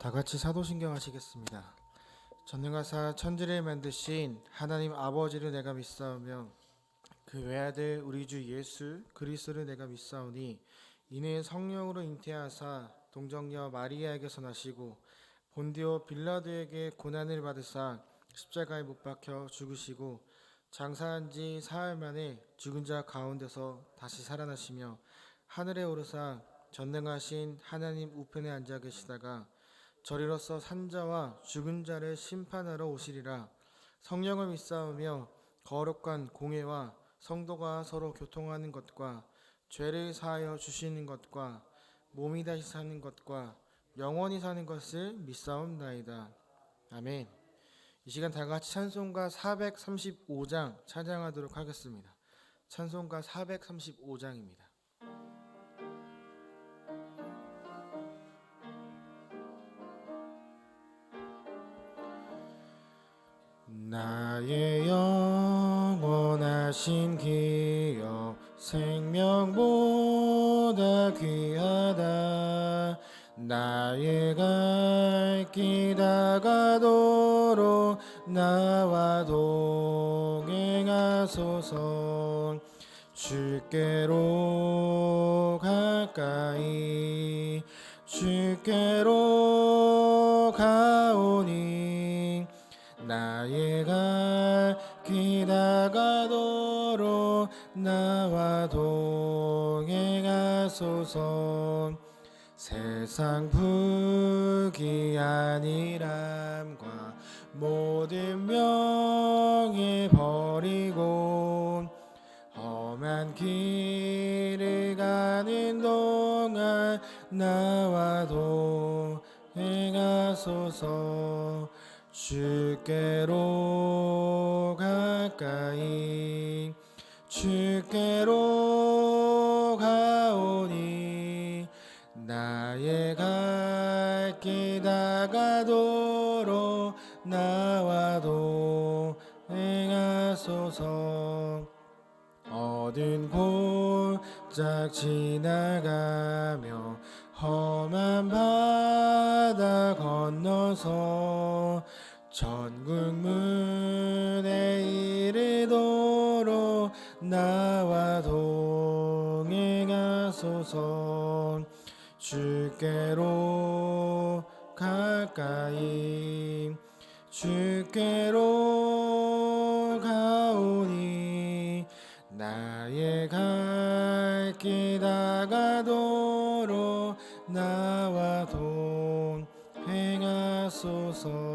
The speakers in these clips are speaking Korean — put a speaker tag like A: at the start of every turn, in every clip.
A: 다 같이 사도신경 하시겠습니다. 전능하사 천지를 만드신 하나님 아버지를 내가 믿사오며 그 외아들 우리 주 예수 그리스도를 내가 믿사오니 이는 성령으로 잉태하사 동정녀 마리아에게서 나시고 본디오 빌라도에게 고난을 받으사 십자가에 못 박혀 죽으시고 장사한 지 사흘 만에 죽은 자 가운데서 다시 살아나시며 하늘에 오르사 전능하신 하나님 우편에 앉아 계시다가 저리로서 산자와 죽은 자를 심판하러 오시리라. 성령을 믿사오며 거룩한 공회와 성도가 서로 교통하는 것과 죄를 사하여 주시는 것과 몸이 다시 사는 것과 영원히 사는 것을 믿사옵나이다. 아멘. 이 시간 다 같이 찬송가 435장 찬양하도록 하겠습니다. 찬송가 435장입니다. 나의 영원하신 기여 생명보다 귀하다. 나의 갈 길 다가도록 나와 동행하소서. 주께로 가까이 주께로 가오니 나의 갈 길 다가도록 나와 동행하소서. 세상 부귀한 일함과 모든 명예 버리고 험한 길을 가는 동안 나와 동행하소서. 주께로 가까이 주께로 가오니 나의 갈 길 다가도록 나와 동행하소서. 어두운 골짝 지나가며 험한 바다 건너서 천국 문에 이르도록 나와 동행하소서. 주께로 가까이 주께로 가오니 나의 갈 길 다가도록 나와 동행하소서.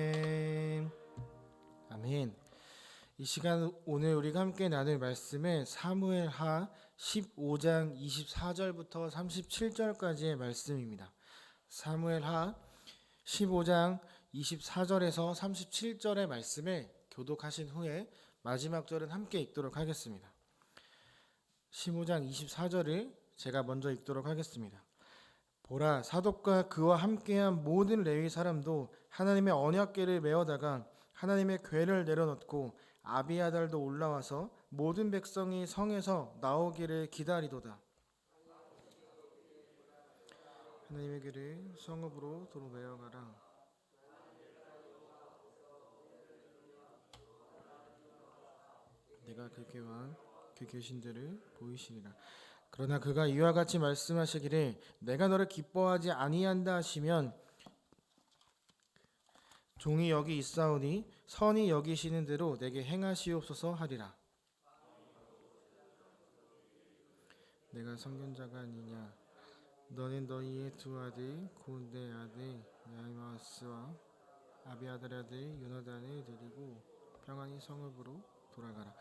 A: 아멘. 아멘. 이 시간 오늘 우리가 함께 나눌 말씀은 사무엘하 15장 24절부터 37절까지의 말씀입니다. 사무엘하 15장 24절에서 37절의 말씀을 교독하신 후에 마지막 절은 함께 읽도록 하겠습니다. 15장 24절을 제가 먼저 읽도록 하겠습니다. 보라, 사독과 그와 함께한 모든 레위 사람도 하나님의 언약궤를 메어다가 하나님의 궤를 내려놓고 아비아달도 올라와서 모든 백성이 성에서 나오기를 기다리도다. 하나님의 궤를 성읍으로 도로 메어가라. 내가 그 궤와 그 계신들을 보이시리라. 그러나 그가 이와 같이 말씀하시기를 내가 너를 기뻐하지 아니한다 하시면 종이 여기 있사오니 선이 여기시는 대로 내게 행하시옵소서 하리라. 내가 선견자가 아니냐. 너는 너희의 두 아들 곧 내 아들 야이마스와 아비아달의 아들 요나단을 데리고 평안히 성읍으로 돌아가라.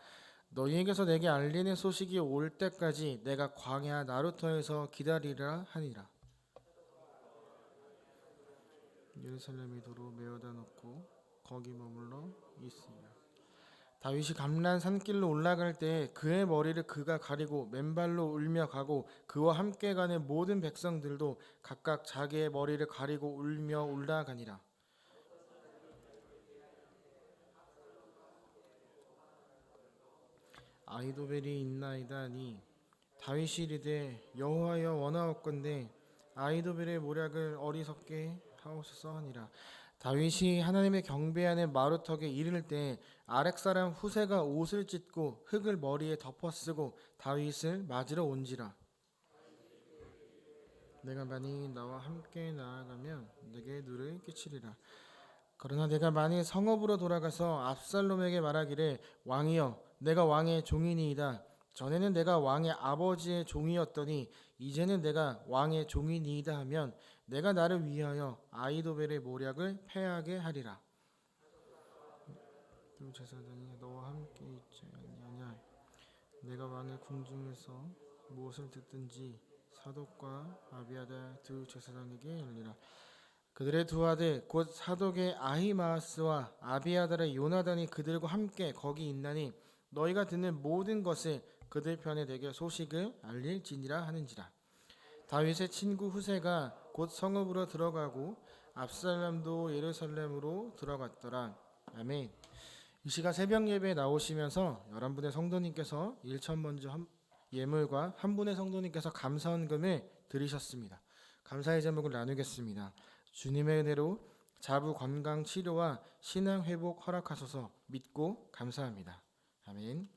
A: 너희에게서 내게 알리는 소식이 올 때까지 내가 광야 나루터에서 기다리라 하니라. 예루살렘이 도로 메어다 놓고 거기 머물러 있으리라. 다윗이 감란 산길로 올라갈 때 그의 머리를 그가 가리고 맨발로 울며 가고 그와 함께 가는 모든 백성들도 각각 자기의 머리를 가리고 울며 올라가니라. 아히도벨이 있나이다니 다윗이 이르되 여호와여 원하옵건대 아히도벨의 모략을 어리석게 하옵소서 하니라. 다윗이 하나님의 경배하는 마루턱에 이를 때 아렉 사람 후세가 옷을 찢고 흙을 머리에 덮어쓰고 다윗을 맞으러 온지라. 내가 만일 나와 함께 나아가면 내게 누를 끼치리라. 그러나 내가 만일 성읍으로 돌아가서 압살롬에게 말하기를 왕이여 내가 왕의 종이니이다. 전에는 내가 왕의 아버지의 종이었더니 이제는 내가 왕의 종이니이다 하면 내가 나를 위하여 아히도벨의 모략을 패하게 하리라. 두 제사장이 너와 함께 있지 아니하냐. 내가 왕의 궁중에서 무엇을 듣든지 사독과 아비아달 두 제사장에게 알리라. 그들의 두 아들 곧 사독의 아히마아스와 아비아달의 요나단이 그들과 함께 거기 있나니 너희가 듣는 모든 것을 그들 편에 내게 소식을 알릴지니라 하는지라. 다윗의 친구 후세가 곧 성읍으로 들어가고 압살롬도 예루살렘으로 들어갔더라. 아멘. 이 시간 새벽 예배에 나오시면서 11분의 성도님께서 1천 먼저 예물과 한 분의 성도님께서 감사헌금을 드리셨습니다. 감사의 제목을 나누겠습니다. 주님의 은혜로 자부 건강 치료와 신앙 회복 허락하소서 믿고 감사합니다. 아멘.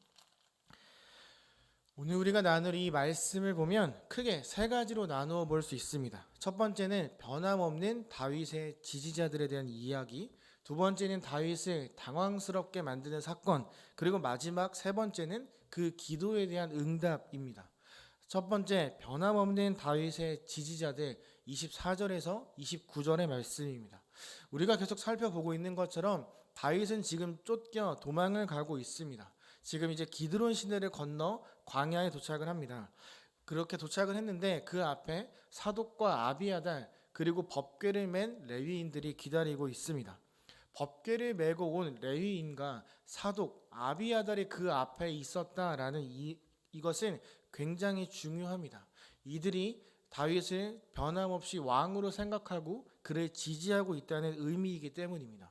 A: 오늘 우리가 나눌 이 말씀을 보면 크게 세 가지로 나누어 볼 수 있습니다. 첫 번째는 변함없는 다윗의 지지자들에 대한 이야기, 두 번째는 다윗을 당황스럽게 만드는 사건, 그리고 마지막 세 번째는 그 기도에 대한 응답입니다. 첫 번째, 변함없는 다윗의 지지자들 24절에서 29절의 말씀입니다. 우리가 계속 살펴보고 있는 것처럼 다윗은 지금 쫓겨 도망을 가고 있습니다. 지금 이제 기드론 시내를 건너 광야에 도착을 합니다. 그렇게 도착을 했는데 그 앞에 사독과 아비아달 그리고 법궤를 맨 레위인들이 기다리고 있습니다. 법궤를 메고 온 레위인과 사독, 아비아달이 그 앞에 있었다라는 이것은 굉장히 중요합니다. 이들이 다윗을 변함없이 왕으로 생각하고 그를 지지하고 있다는 의미이기 때문입니다.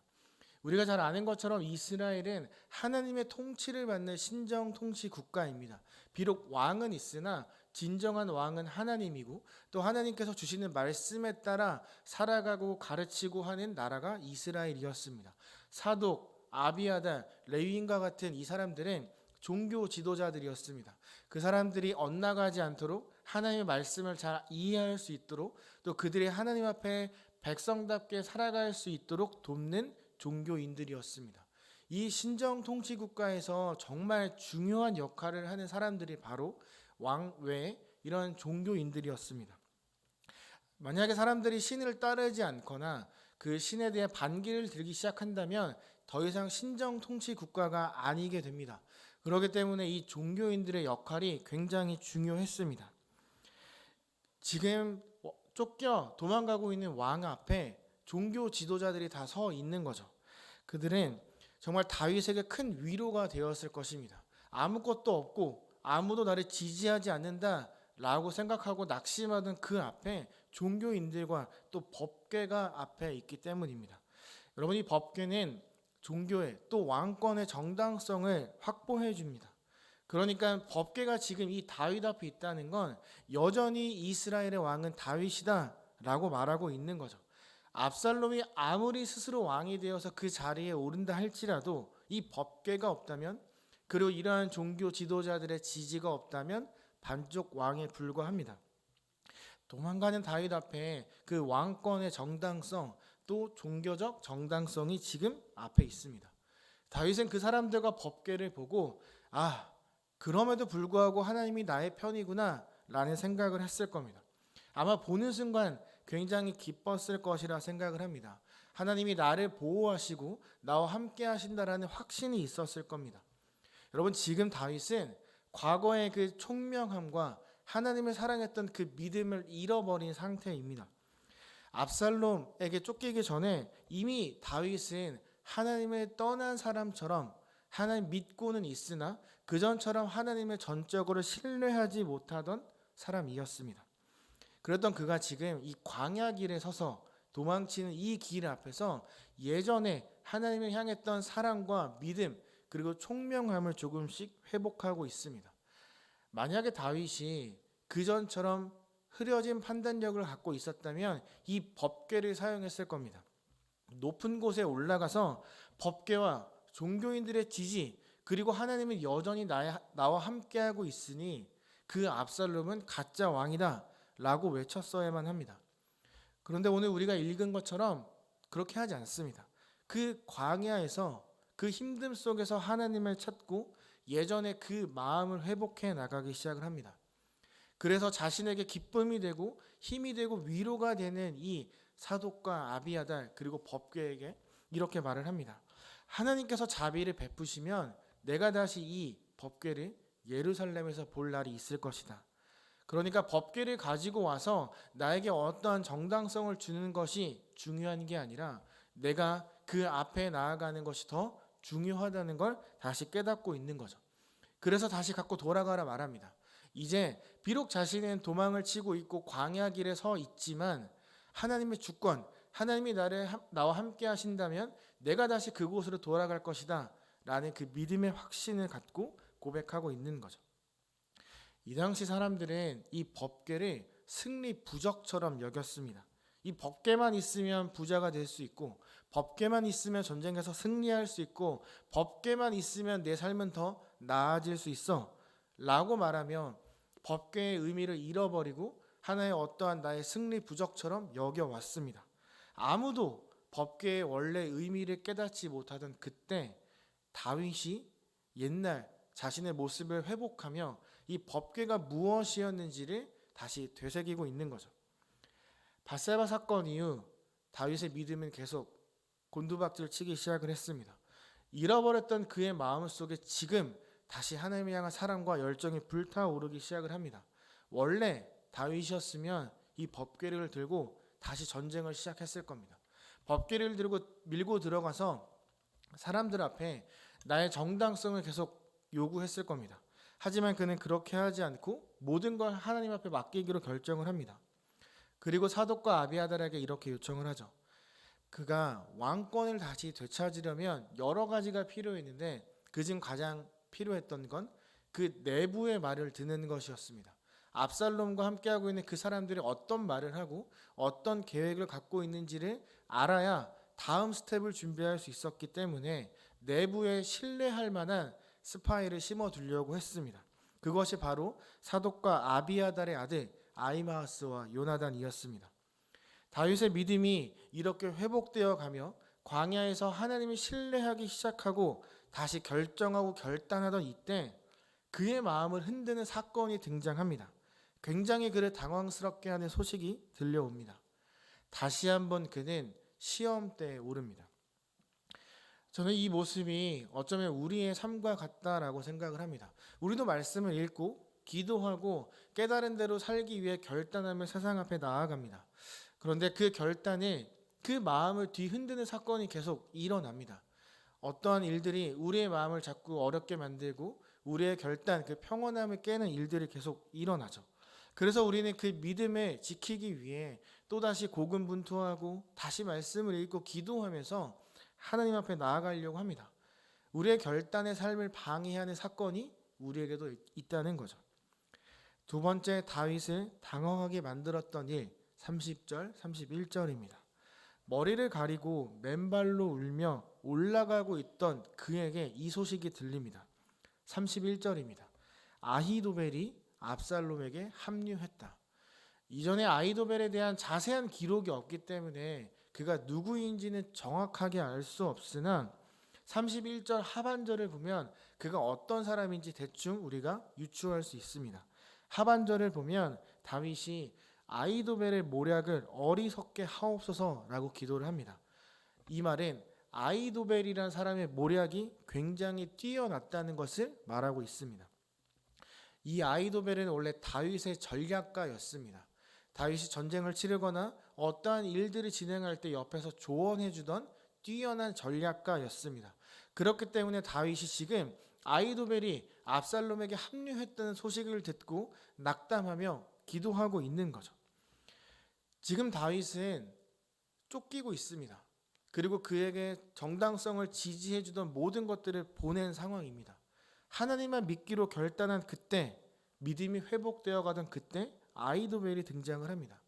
A: 우리가 잘 아는 것처럼 이스라엘은 하나님의 통치를 받는 신정 통치 국가입니다. 비록 왕은 있으나 진정한 왕은 하나님이고 또 하나님께서 주시는 말씀에 따라 살아가고 가르치고 하는 나라가 이스라엘이었습니다. 사독, 아비아달, 레위인과 같은 이 사람들은 종교 지도자들이었습니다. 그 사람들이 엇나가지 않도록 하나님의 말씀을 잘 이해할 수 있도록 또 그들이 하나님 앞에 백성답게 살아갈 수 있도록 돕는 종교인들이었습니다. 이 신정 통치 국가에서 정말 중요한 역할을 하는 사람들이 바로 왕 외에 이런 종교인들이었습니다. 만약에 사람들이 신을 따르지 않거나 그 신에 대해 반기를 들기 시작한다면 더 이상 신정 통치 국가가 아니게 됩니다. 그렇기 때문에 이 종교인들의 역할이 굉장히 중요했습니다. 지금 쫓겨 도망가고 있는 왕 앞에 종교 지도자들이 다 서 있는 거죠. 그들은 정말 다윗에게 큰 위로가 되었을 것입니다. 아무것도 없고 아무도 나를 지지하지 않는다 라고 생각하고 낙심하던 그 앞에 종교인들과 또 법궤가 앞에 있기 때문입니다. 여러분, 이 법궤는 종교의 또 왕권의 정당성을 확보해 줍니다. 그러니까 법궤가 지금 이 다윗 앞에 있다는 건 여전히 이스라엘의 왕은 다윗이다 라고 말하고 있는 거죠. 압살롬이 아무리 스스로 왕이 되어서 그 자리에 오른다 할지라도 이 법궤가 없다면 그리고 이러한 종교 지도자들의 지지가 없다면 반쪽 왕에 불과합니다. 도망가는 다윗 앞에 그 왕권의 정당성 또 종교적 정당성이 지금 앞에 있습니다. 다윗은 그 사람들과 법궤를 보고 그럼에도 불구하고 하나님이 나의 편이구나 라는 생각을 했을 겁니다. 아마 보는 순간 굉장히 기뻤을 것이라 생각을 합니다. 하나님이 나를 보호하시고 나와 함께 하신다라는 확신이 있었을 겁니다. 여러분, 지금 다윗은 과거의 그 총명함과 하나님을 사랑했던 그 믿음을 잃어버린 상태입니다. 압살롬에게 쫓기기 전에 이미 다윗은 하나님을 떠난 사람처럼 하나님 믿고는 있으나 그전처럼 하나님을 전적으로 신뢰하지 못하던 사람이었습니다. 그랬던 그가 지금 이 광야길에 서서 도망치는 이 길 앞에서 예전에 하나님을 향했던 사랑과 믿음 그리고 총명함을 조금씩 회복하고 있습니다. 만약에 다윗이 그전처럼 흐려진 판단력을 갖고 있었다면 이 법궤를 사용했을 겁니다. 높은 곳에 올라가서 법궤와 종교인들의 지지 그리고 하나님은 여전히 나와 함께하고 있으니 그 압살롬은 가짜 왕이다 라고 외쳤어야만 합니다. 그런데 오늘 우리가 읽은 것처럼 그렇게 하지 않습니다. 그 광야에서 그 힘듦 속에서 하나님을 찾고 예전의 그 마음을 회복해 나가기 시작을 합니다. 그래서 자신에게 기쁨이 되고 힘이 되고 위로가 되는 이 사독과 아비아달 그리고 법궤에게 이렇게 말을 합니다. 하나님께서 자비를 베푸시면 내가 다시 이 법궤를 예루살렘에서 볼 날이 있을 것이다. 그러니까 법궤를 가지고 와서 나에게 어떠한 정당성을 주는 것이 중요한 게 아니라 내가 그 앞에 나아가는 것이 더 중요하다는 걸 다시 깨닫고 있는 거죠. 그래서 다시 갖고 돌아가라 말합니다. 이제 비록 자신은 도망을 치고 있고 광야 길에 서 있지만 하나님의 주권, 하나님이 나와 함께 하신다면 내가 다시 그곳으로 돌아갈 것이다 라는 그 믿음의 확신을 갖고 고백하고 있는 거죠. 이 당시 사람들은 이 법궤를 승리 부적처럼 여겼습니다. 이 법궤만 있으면 부자가 될 수 있고 법궤만 있으면 전쟁에서 승리할 수 있고 법궤만 있으면 내 삶은 더 나아질 수 있어 라고 말하며 법궤의 의미를 잃어버리고 하나의 어떠한 나의 승리 부적처럼 여겨왔습니다. 아무도 법궤의 원래 의미를 깨닫지 못하던 그때 다윗이 옛날 자신의 모습을 회복하며 이 법궤가 무엇이었는지를 다시 되새기고 있는 거죠. 밧세바 사건 이후 다윗의 믿음은 계속 곤두박질 치기 시작을 했습니다. 잃어버렸던 그의 마음 속에 지금 다시 하나님을 향한 사랑과 열정이 불타오르기 시작을 합니다. 원래 다윗이었으면 이 법궤를 들고 다시 전쟁을 시작했을 겁니다. 법궤를 들고 밀고 들어가서 사람들 앞에 나의 정당성을 계속 요구했을 겁니다. 하지만 그는 그렇게 하지 않고 모든 걸 하나님 앞에 맡기기로 결정을 합니다. 그리고 사독과 아비아달에게 이렇게 요청을 하죠. 그가 왕권을 다시 되찾으려면 여러 가지가 필요했는데 그중 가장 필요했던 건 그 내부의 말을 듣는 것이었습니다. 압살롬과 함께하고 있는 그 사람들이 어떤 말을 하고 어떤 계획을 갖고 있는지를 알아야 다음 스텝을 준비할 수 있었기 때문에 내부에 신뢰할 만한 스파이를 심어두려고 했습니다. 그것이 바로 사독과 아비아달의 아들 아히마아스와 요나단이었습니다. 다윗의 믿음이 이렇게 회복되어 가며 광야에서 하나님을 신뢰하기 시작하고 다시 결정하고 결단하던 이때 그의 마음을 흔드는 사건이 등장합니다. 굉장히 그를 당황스럽게 하는 소식이 들려옵니다. 다시 한번 그는 시험대에 오릅니다. 저는 이 모습이 어쩌면 우리의 삶과 같다라고 생각을 합니다. 우리도 말씀을 읽고 기도하고 깨달은 대로 살기 위해 결단하며 세상 앞에 나아갑니다. 그런데 그 결단에 그 마음을 뒤흔드는 사건이 계속 일어납니다. 어떠한 일들이 우리의 마음을 자꾸 어렵게 만들고 우리의 결단, 그 평온함을 깨는 일들이 계속 일어나죠. 그래서 우리는 그 믿음을 지키기 위해 또다시 고군분투하고 다시 말씀을 읽고 기도하면서 하나님 앞에 나아가려고 합니다. 우리의 결단의 삶을 방해하는 사건이 우리에게도 있다는 거죠. 두 번째 다윗을 당황하게 만들었던 일 30절, 31절입니다. 머리를 가리고 맨발로 울며 올라가고 있던 그에게 이 소식이 들립니다. 31절입니다. 아히도벨이 압살롬에게 합류했다. 이전에 아히도벨에 대한 자세한 기록이 없기 때문에 그가 누구인지는 정확하게 알 수 없으나 31절 하반절을 보면 그가 어떤 사람인지 대충 우리가 유추할 수 있습니다. 하반절을 보면 다윗이 아히도벨의 모략을 어리석게 하옵소서라고 기도를 합니다. 이 말은 아히도벨이란 사람의 모략이 굉장히 뛰어났다는 것을 말하고 있습니다. 이 아히도벨은 원래 다윗의 전략가였습니다. 다윗이 전쟁을 치르거나 어떠한 일들을 진행할 때 옆에서 조언해주던 뛰어난 전략가였습니다. 그렇기 때문에 다윗이 지금 아히도벨이 압살롬에게 합류했다는 소식을 듣고 낙담하며 기도하고 있는 거죠. 지금 다윗은 쫓기고 있습니다. 그리고 그에게 정당성을 지지해주던 모든 것들을 보낸 상황입니다. 하나님만 믿기로 결단한 그때 믿음이 회복되어 가던 그때 아히도벨이 등장을 합니다.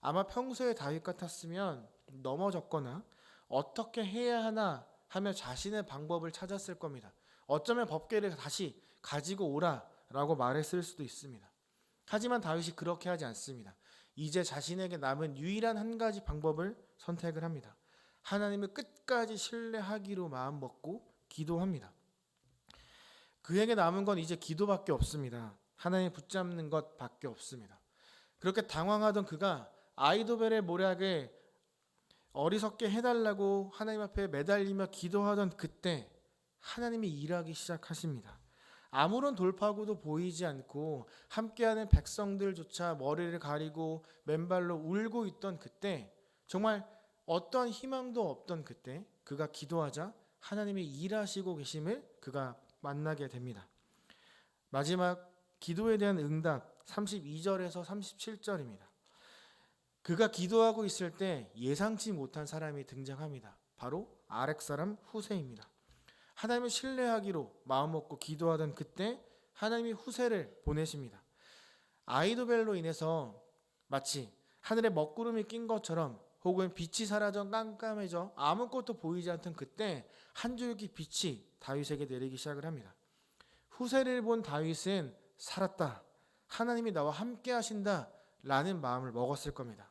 A: 아마 평소에 다윗 같았으면 넘어졌거나 어떻게 해야 하나 하며 자신의 방법을 찾았을 겁니다. 어쩌면 법궤를 다시 가지고 오라라고 말했을 수도 있습니다. 하지만 다윗이 그렇게 하지 않습니다. 이제 자신에게 남은 유일한 한 가지 방법을 선택을 합니다. 하나님을 끝까지 신뢰하기로 마음먹고 기도합니다. 그에게 남은 건 이제 기도밖에 없습니다. 하나님 붙잡는 것밖에 없습니다. 그렇게 당황하던 그가 아히도벨의 모략을 어리석게 해달라고 하나님 앞에 매달리며 기도하던 그때 하나님이 일하기 시작하십니다. 아무런 돌파구도 보이지 않고 함께하는 백성들조차 머리를 가리고 맨발로 울고 있던 그때, 정말 어떠한 희망도 없던 그때 그가 기도하자 하나님이 일하시고 계심을 그가 만나게 됩니다. 마지막 기도에 대한 응답 32절에서 37절입니다. 그가 기도하고 있을 때 예상치 못한 사람이 등장합니다. 바로 아렉 사람 후세입니다. 하나님을 신뢰하기로 마음먹고 기도하던 그때 하나님이 후세를 보내십니다. 아히도벨로 인해서 마치 하늘에 먹구름이 낀 것처럼, 혹은 빛이 사라져 깜깜해져 아무것도 보이지 않던 그때 한 줄기 빛이 다윗에게 내리기 시작을 합니다. 후세를 본 다윗은 살았다, 하나님이 나와 함께 하신다 라는 마음을 먹었을 겁니다.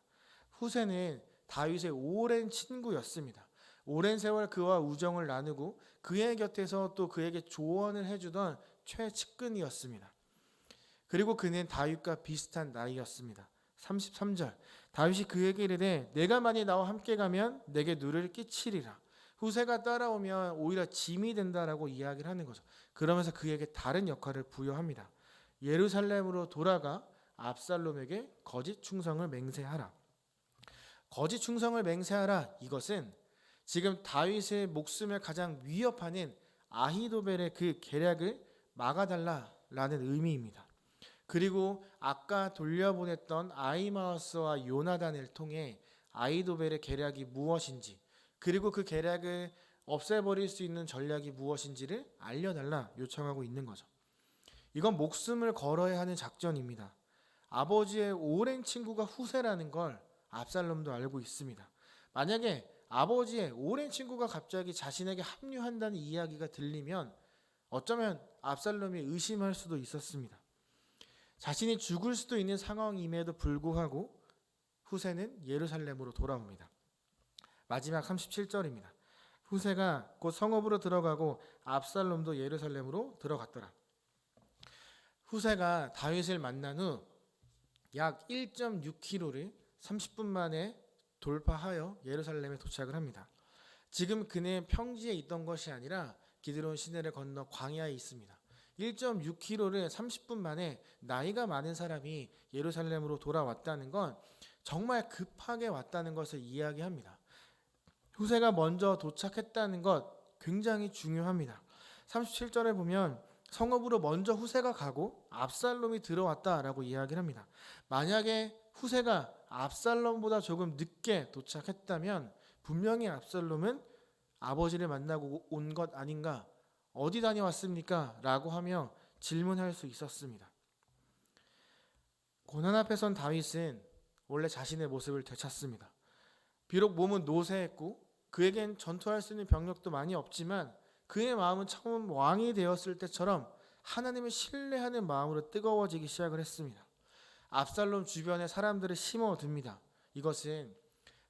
A: 후세는 다윗의 오랜 친구였습니다. 오랜 세월 그와 우정을 나누고 그의 곁에서 또 그에게 조언을 해주던 최측근이었습니다. 그리고 그는 다윗과 비슷한 나이였습니다. 33절, 다윗이 그에게 이르되 내가 만일 나와 함께 가면 내게 누를 끼치리라. 후세가 따라오면 오히려 짐이 된다라고 이야기를 하는 거죠. 그러면서 그에게 다른 역할을 부여합니다. 예루살렘으로 돌아가 압살롬에게 거짓 충성을 맹세하라. 거짓 충성을 맹세하라, 이것은 지금 다윗의 목숨을 가장 위협하는 아히도벨의 그 계략을 막아달라라는 의미입니다. 그리고 아까 돌려보냈던 아히마아스와 요나단을 통해 아히도벨의 계략이 무엇인지, 그리고 그 계략을 없애버릴 수 있는 전략이 무엇인지를 알려달라 요청하고 있는 거죠. 이건 목숨을 걸어야 하는 작전입니다. 아버지의 오랜 친구가 후세라는 걸 압살롬도 알고 있습니다. 만약에 아버지의 오랜 친구가 갑자기 자신에게 합류한다는 이야기가 들리면 어쩌면 압살롬이 의심할 수도 있었습니다. 자신이 죽을 수도 있는 상황임에도 불구하고 후세는 예루살렘으로 돌아옵니다. 마지막 37절입니다. 후세가 곧 성읍으로 들어가고 압살롬도 예루살렘으로 들어갔더라. 후세가 다윗을 만난 후 약 1.6km를 30분 만에 돌파하여 예루살렘에 도착을 합니다. 지금 그는 평지에 있던 것이 아니라 기드론 시내를 건너 광야에 있습니다. 1.6km를 30분 만에 나이가 많은 사람이 예루살렘으로 돌아왔다는 건 정말 급하게 왔다는 것을 이야기합니다. 후세가 먼저 도착했다는 것 굉장히 중요합니다. 37절에 보면 성읍으로 먼저 후세가 가고 압살롬이 들어왔다라고 이야기를 합니다. 만약에 후세가 압살롬보다 조금 늦게 도착했다면 분명히 압살롬은 아버지를 만나고 온 것 아닌가, 어디 다녀왔습니까? 라고 하며 질문할 수 있었습니다. 고난 앞에 선 다윗은 원래 자신의 모습을 되찾습니다. 비록 몸은 노쇠했고 그에겐 전투할 수 있는 병력도 많이 없지만 그의 마음은 처음 왕이 되었을 때처럼 하나님을 신뢰하는 마음으로 뜨거워지기 시작을 했습니다. 압살롬 주변에 사람들을 심어둡니다. 이것은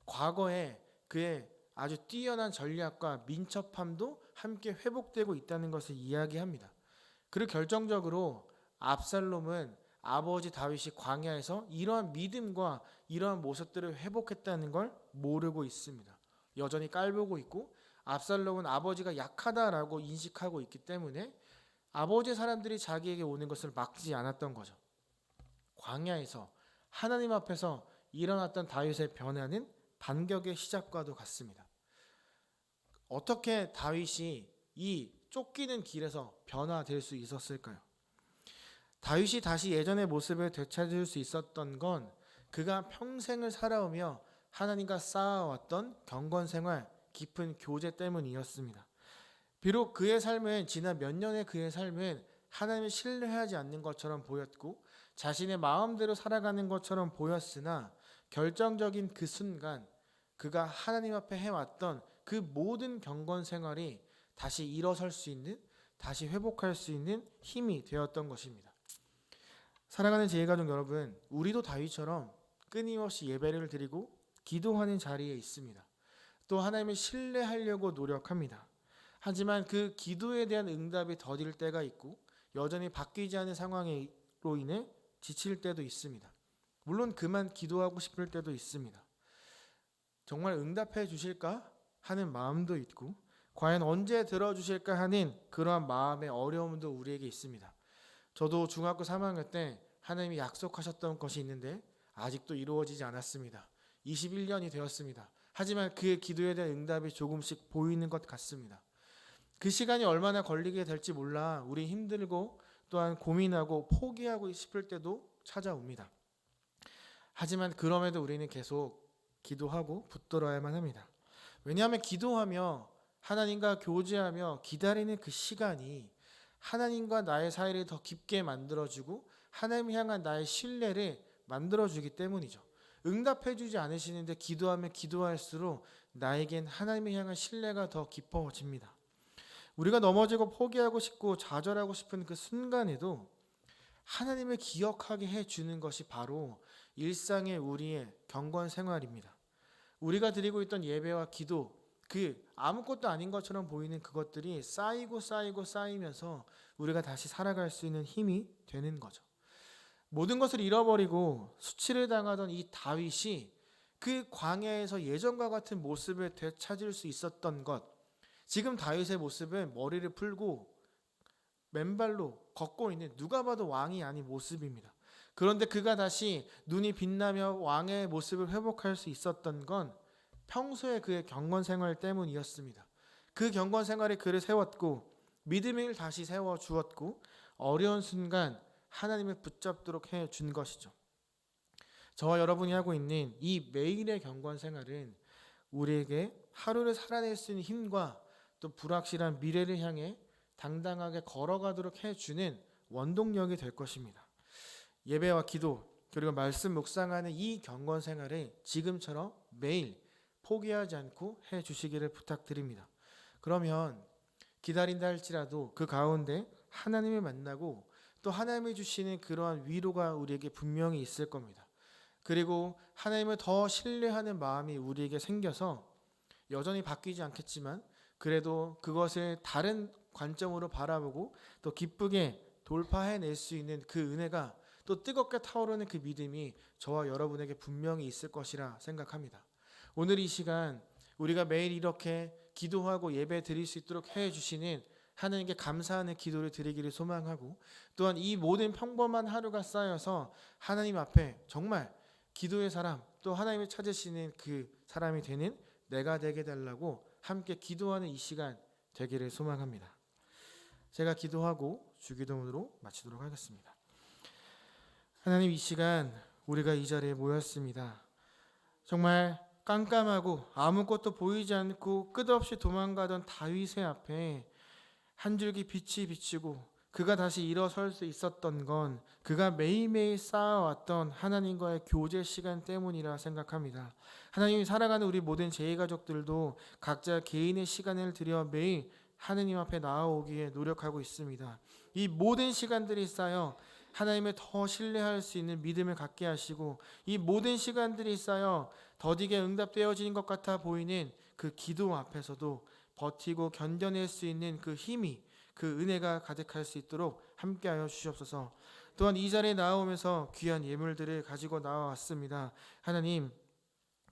A: 과거에 그의 아주 뛰어난 전략과 민첩함도 함께 회복되고 있다는 것을 이야기합니다. 그리고 결정적으로 압살롬은 아버지 다윗이 광야에서 이러한 믿음과 이러한 모습들을 회복했다는 걸 모르고 있습니다. 여전히 깔보고 있고 압살롬은 아버지가 약하다라고 인식하고 있기 때문에 아버지의 사람들이 자기에게 오는 것을 막지 않았던 거죠. 광야에서 하나님 앞에서 일어났던 다윗의 변화는 반격의 시작과도 같습니다. 어떻게 다윗이 이 쫓기는 길에서 변화될 수 있었을까요? 다윗이 다시 예전의 모습을 되찾을 수 있었던 건 그가 평생을 살아오며 하나님과 쌓아왔던 경건생활, 깊은 교제 때문이었습니다. 비록 그의 삶은, 지난 몇 년의 그의 삶은 하나님을 신뢰하지 않는 것처럼 보였고 자신의 마음대로 살아가는 것처럼 보였으나 결정적인 그 순간 그가 하나님 앞에 해왔던 그 모든 경건 생활이 다시 일어설 수 있는, 다시 회복할 수 있는 힘이 되었던 것입니다. 사랑하는 제일가족 여러분, 우리도 다윗처럼 끊임없이 예배를 드리고 기도하는 자리에 있습니다. 또 하나님을 신뢰하려고 노력합니다. 하지만 그 기도에 대한 응답이 더딜 때가 있고 여전히 바뀌지 않은 상황으로 인해 지칠 때도 있습니다. 물론 그만 기도하고 싶을 때도 있습니다. 정말 응답해 주실까 하는 마음도 있고 과연 언제 들어주실까 하는 그러한 마음의 어려움도 우리에게 있습니다. 저도 중학교 3학년 때 하나님이 약속하셨던 것이 있는데 아직도 이루어지지 않았습니다. 21년이 되었습니다. 하지만 그 기도에 대한 응답이 조금씩 보이는 것 같습니다. 그 시간이 얼마나 걸리게 될지 몰라 우리 힘들고 또한 고민하고 포기하고 싶을 때도 찾아옵니다. 하지만 그럼에도 우리는 계속 기도하고 붙들어야만 합니다. 왜냐하면 기도하며 하나님과 교제하며 기다리는 그 시간이 하나님과 나의 사이를 더 깊게 만들어주고 하나님을 향한 나의 신뢰를 만들어주기 때문이죠. 응답해주지 않으시는데 기도하면 기도할수록 나에겐 하나님을 향한 신뢰가 더 깊어집니다. 우리가 넘어지고 포기하고 싶고 좌절하고 싶은 그 순간에도 하나님을 기억하게 해주는 것이 바로 일상의 우리의 경건 생활입니다. 우리가 드리고 있던 예배와 기도, 그 아무것도 아닌 것처럼 보이는 그것들이 쌓이면서 우리가 다시 살아갈 수 있는 힘이 되는 거죠. 모든 것을 잃어버리고 수치를 당하던 이 다윗이 그 광야에서 예전과 같은 모습을 되찾을 수 있었던 것, 지금 다윗의 모습은 머리를 풀고 맨발로 걷고 있는 누가 봐도 왕이 아닌 모습입니다. 그런데 그가 다시 눈이 빛나며 왕의 모습을 회복할 수 있었던 건 평소에 그의 경건 생활 때문이었습니다. 그 경건 생활이 그를 세웠고 믿음을 다시 세워 주었고 어려운 순간 하나님을 붙잡도록 해 준 것이죠. 저와 여러분이 하고 있는 이 매일의 경건 생활은 우리에게 하루를 살아낼 수 있는 힘과 또 불확실한 미래를 향해 당당하게 걸어가도록 해주는 원동력이 될 것입니다. 예배와 기도 그리고 말씀 묵상하는 이 경건 생활을 지금처럼 매일 포기하지 않고 해주시기를 부탁드립니다. 그러면 기다린다 할지라도 그 가운데 하나님을 만나고 또 하나님이 주시는 그러한 위로가 우리에게 분명히 있을 겁니다. 그리고 하나님을 더 신뢰하는 마음이 우리에게 생겨서 여전히 바뀌지 않겠지만 그래도 그것을 다른 관점으로 바라보고 또 기쁘게 돌파해낼 수 있는 그 은혜가 또 뜨겁게 타오르는 그 믿음이 저와 여러분에게 분명히 있을 것이라 생각합니다. 오늘 이 시간 우리가 매일 이렇게 기도하고 예배 드릴 수 있도록 해주시는 하나님께 감사하는 기도를 드리기를 소망하고 또한 이 모든 평범한 하루가 쌓여서 하나님 앞에 정말 기도의 사람 또 하나님을 찾으시는 그 사람이 되는 내가 되게 달라고 함께 기도하는 이 시간 되기를 소망합니다. 제가 기도하고 주기도문으로 마치도록 하겠습니다. 하나님, 이 시간 우리가 이 자리에 모였습니다. 정말 깜깜하고 아무것도 보이지 않고 끝없이 도망가던 다윗의 앞에 한 줄기 빛이 비치고 그가 다시 일어설 수 있었던 건 그가 매일매일 쌓아왔던 하나님과의 교제 시간 때문이라 생각합니다. 하나님이 살아가는 우리 모든 제일가족들도 각자 개인의 시간을 들여 매일 하나님 앞에 나아오기에 노력하고 있습니다. 이 모든 시간들이 쌓여 하나님을 더 신뢰할 수 있는 믿음을 갖게 하시고 이 모든 시간들이 쌓여 더디게 응답되어지는 것 같아 보이는 그 기도 앞에서도 버티고 견뎌낼 수 있는 그 힘이 그 은혜가 가득할 수 있도록 함께하여 주시옵소서. 또한 이 자리에 나오면서 귀한 예물들을 가지고 나와왔습니다. 하나님,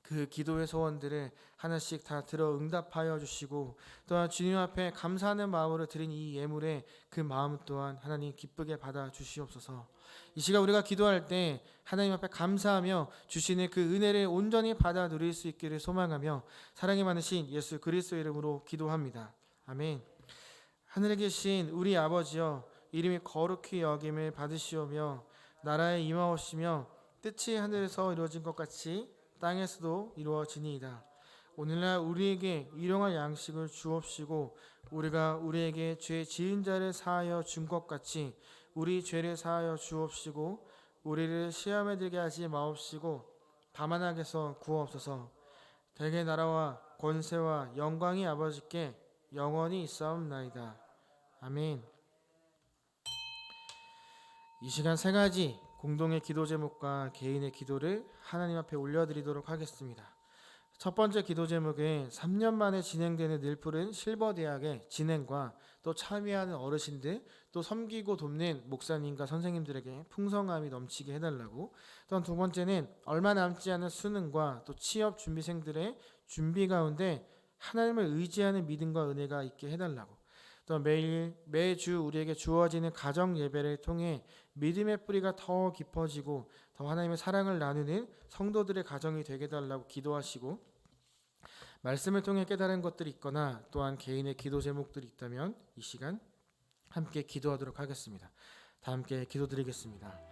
A: 그 기도의 소원들을 하나씩 다 들어 응답하여 주시고 또한 주님 앞에 감사하는 마음으로 드린 이 예물의 그 마음 또한 하나님 기쁘게 받아 주시옵소서. 이 시간 우리가 기도할 때 하나님 앞에 감사하며 주시는 그 은혜를 온전히 받아 누릴 수 있기를 소망하며 사랑이 많으신 예수 그리스도의 이름으로 기도합니다. 아멘. 하늘에 계신 우리 아버지여, 이름이 거룩히 여김을 받으시오며 나라에 임하옵시며 뜻이 하늘에서 이루어진 것 같이 땅에서도 이루어지니이다. 오늘날 우리에게 일용할 양식을 주옵시고 우리가 우리에게 죄 지은 자를 사하여 준 것 같이 우리 죄를 사하여 주옵시고 우리를 시험에 들게 하지 마옵시고 다만 악에서 구하옵소서. 대개 나라와 권세와 영광이 아버지께 영원히 있사옵나이다. 아멘. 이 시간 세 가지 공동의 기도 제목과 개인의 기도를 하나님 앞에 올려드리도록 하겠습니다. 첫 번째 기도 제목은 3년 만에 진행되는 늘푸른 실버대학의 진행과 또 참여하는 어르신들, 또 섬기고 돕는 목사님과 선생님들에게 풍성함이 넘치게 해달라고. 또한 두 번째는 얼마 남지 않은 수능과 또 취업 준비생들의 준비 가운데 하나님을 의지하는 믿음과 은혜가 있게 해달라고. 또 매주 우리에게 주어지는 가정 예배를 통해 믿음의 뿌리가 더 깊어지고 더 하나님의 사랑을 나누는 성도들의 가정이 되게 해달라고 기도하시고, 말씀을 통해 깨달은 것들이 있거나 또한 개인의 기도 제목들이 있다면 이 시간 함께 기도하도록 하겠습니다. 다 함께 기도드리겠습니다.